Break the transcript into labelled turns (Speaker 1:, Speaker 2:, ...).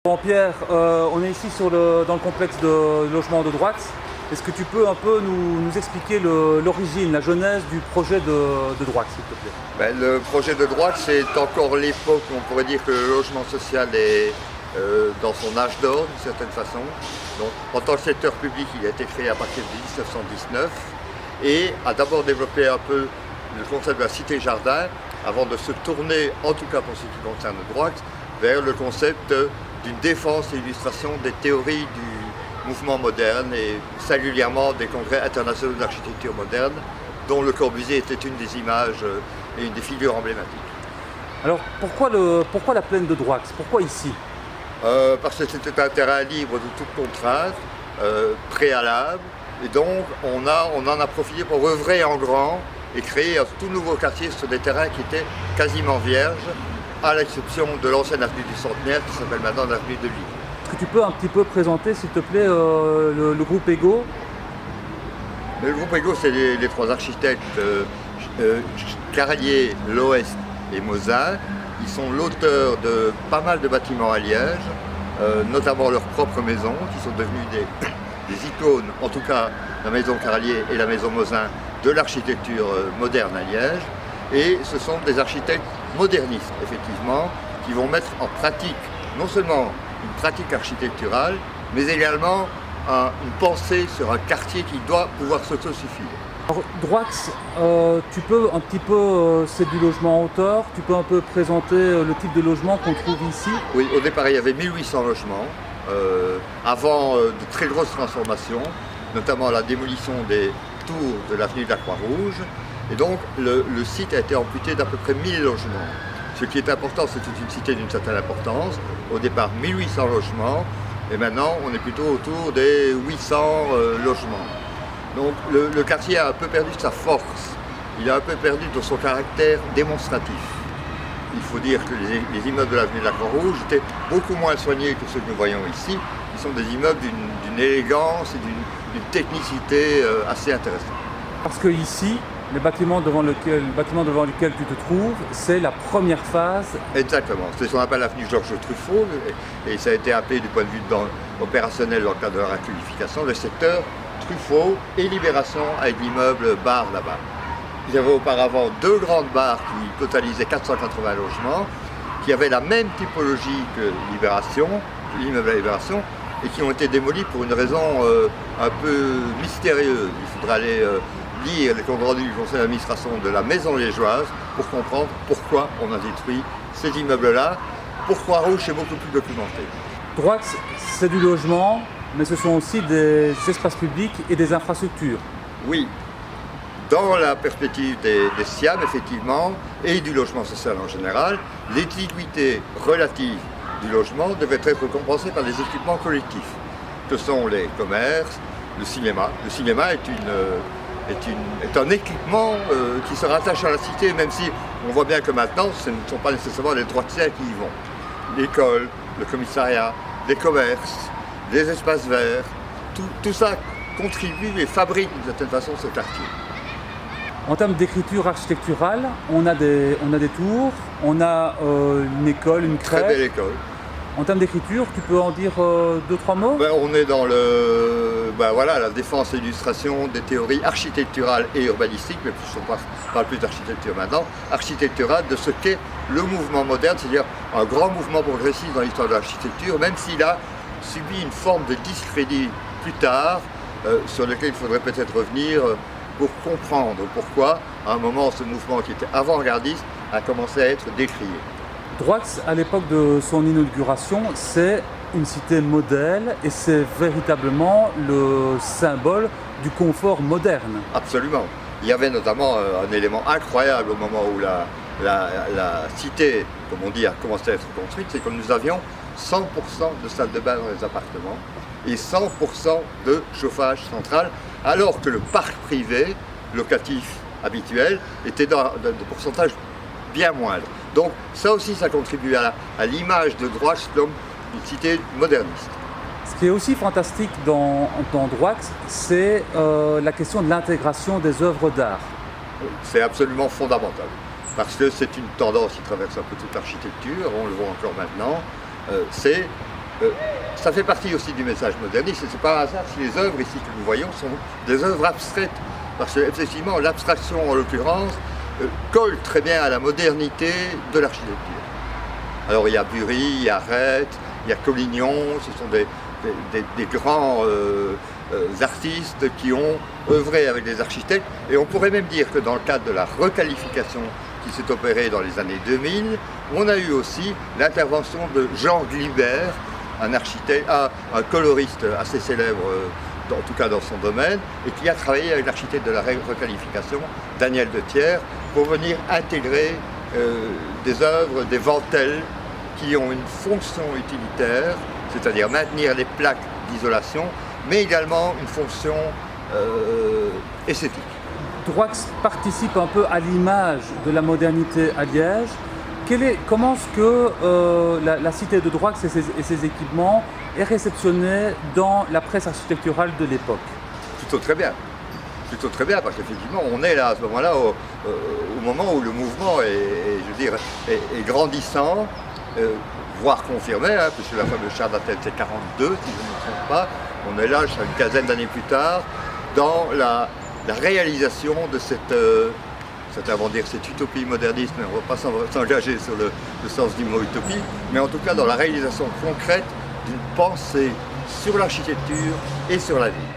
Speaker 1: Jean-Pierre, on est ici dans le complexe de logement de Droix. Est-ce que tu peux un peu nous expliquer l'origine, la genèse du projet de Droix, s'il te plaît?
Speaker 2: Le projet de Droix, c'est encore l'époque où on pourrait dire que le logement social est dans son âge d'or, d'une certaine façon. Donc, en tant que secteur public, il a été créé à partir de 1919 et a d'abord développé un peu le concept de la cité-jardin avant de se tourner, en tout cas pour ce qui concerne Droix, vers le concept d'une défense et illustration des théories du mouvement moderne et singulièrement des congrès internationaux d'architecture moderne dont Le Corbusier était une des images et une des figures emblématiques.
Speaker 1: Alors pourquoi la plaine de Droix? Pourquoi ici?
Speaker 2: Parce que c'était un terrain libre de toute contrainte, préalable, et donc on en a profité pour œuvrer en grand et créer un tout nouveau quartier sur des terrains qui étaient quasiment vierges, à l'exception de l'ancienne avenue du Centenaire qui s'appelle maintenant l'avenue de Lille.
Speaker 1: Est-ce que tu peux un petit peu présenter, s'il te plaît, le groupe Ego?
Speaker 2: Le groupe Ego, c'est les trois architectes Carlier, Loest et Mosin. Ils sont l'auteur de pas mal de bâtiments à Liège, notamment leurs propres maisons, qui sont devenues des icônes, en tout cas la maison Carlier et la maison Mosin, de l'architecture moderne à Liège. Et ce sont des architectes modernistes, effectivement, qui vont mettre en pratique non seulement une pratique architecturale, mais également une pensée sur un quartier qui doit pouvoir s'autosuffire.
Speaker 1: Alors, Droix, tu peux un petit peu, c'est du logement en hauteur, tu peux un peu présenter le type de logement qu'on trouve ici?
Speaker 2: Oui, au départ il y avait 1800 logements, avant de très grosses transformations, notamment la démolition des tours de l'avenue de la Croix-Rouge, et donc le site a été amputé d'à peu près 1000 logements. Ce qui est important, c'est toute une cité d'une certaine importance, au départ 1800 logements, et maintenant on est plutôt autour des 800 logements. Donc le quartier a un peu perdu de sa force, il a un peu perdu de son caractère démonstratif. Il faut dire que les immeubles de l'avenue de la Croix-Rouge étaient beaucoup moins soignés que ceux que nous voyons ici. Ils sont des immeubles d'une élégance et d'une technicité assez intéressante.
Speaker 1: Parce que ici, le bâtiment devant lequel tu te trouves, c'est la première phase.
Speaker 2: Exactement, c'est ce qu'on appelle l'avenue Georges Truffaut, et ça a été appelé du point de vue opérationnel dans le cadre de la qualification, le secteur Truffaut et Libération avec l'immeuble Bar là-bas. Il y avait auparavant deux grandes bars qui totalisaient 480 logements, qui avaient la même typologie que Libération, l'immeuble Libération, et qui ont été démolis pour une raison un peu mystérieuse. Il faudra aller lire les comptes rendus du conseil d'administration de la Maison Liégeoise pour comprendre pourquoi on a détruit ces immeubles-là. Pourquoi Rouge est beaucoup plus documenté.
Speaker 1: Droix, c'est du logement, mais ce sont aussi des espaces publics et des infrastructures.
Speaker 2: Oui, dans la perspective des SIAM, effectivement, et du logement social en général, l'exiguïté relative du logement devait être compensée par des équipements collectifs, que sont les commerces, le cinéma. Le cinéma est un équipement qui se rattache à la cité, même si on voit bien que maintenant, ce ne sont pas nécessairement les droitiers qui y vont. L'école, le commissariat, les commerces, les espaces verts, tout ça contribue et fabrique d'une certaine façon ce quartier.
Speaker 1: En termes d'écriture architecturale, on a des tours, on a une école, une crèche.
Speaker 2: Très belle école.
Speaker 1: En termes d'écriture, tu peux en dire deux, trois mots?
Speaker 2: On est dans la défense et l'illustration des théories architecturales et urbanistiques, mais on parle plus d'architecture maintenant, architecturale de ce qu'est le mouvement moderne, c'est-à-dire un grand mouvement progressiste dans l'histoire de l'architecture, même s'il a subi une forme de discrédit plus tard, sur lequel il faudrait peut-être revenir pour comprendre pourquoi, à un moment, ce mouvement qui était avant-gardiste a commencé à être décrié.
Speaker 1: Droix, à l'époque de son inauguration, c'est une cité modèle et c'est véritablement le symbole du confort moderne.
Speaker 2: Absolument. Il y avait notamment un élément incroyable au moment où la cité, comme on dit, a commencé à être construite, c'est que nous avions 100% de salles de bain dans les appartements et 100% de chauffage central, alors que le parc privé locatif habituel était dans de pourcentage bien moindre. Donc ça aussi, ça contribue à l'image de Droix comme une cité moderniste.
Speaker 1: Ce qui est aussi fantastique dans Droix, c'est la question de l'intégration des œuvres d'art.
Speaker 2: C'est absolument fondamental, parce que c'est une tendance qui traverse un peu toute l'architecture, on le voit encore maintenant, c'est Ça fait partie aussi du message moderniste, et c'est pas un hasard si les œuvres ici que nous voyons sont des œuvres abstraites, parce que effectivement l'abstraction en l'occurrence colle très bien à la modernité de l'architecture. Alors il y a Bury, il y a Rhett, il y a Collignon, ce sont des grands artistes qui ont œuvré avec des architectes, et on pourrait même dire que dans le cadre de la requalification qui s'est opérée dans les années 2000, on a eu aussi l'intervention de Jean Glibert, un architecte, un coloriste assez célèbre, en tout cas dans son domaine, et qui a travaillé avec l'architecte de la requalification, Daniel de Thiers, pour venir intégrer des œuvres, des ventelles qui ont une fonction utilitaire, c'est-à-dire maintenir les plaques d'isolation, mais également une fonction esthétique.
Speaker 1: Droix participe un peu à l'image de la modernité à Liège. Comment est-ce que la cité de Droix et ses équipements est réceptionnée dans la presse architecturale de l'époque?
Speaker 2: Plutôt très bien, parce qu'effectivement on est là à ce moment-là au moment où le mouvement est grandissant, voire confirmé, hein, puisque la fameuse charte d'Athènes c'est 42 si je ne me trompe pas. On est là une quinzaine d'années plus tard dans la réalisation de cette utopie moderniste, mais on ne va pas s'engager sur le sens du mot utopie, mais en tout cas dans la réalisation concrète d'une pensée sur l'architecture et sur la vie.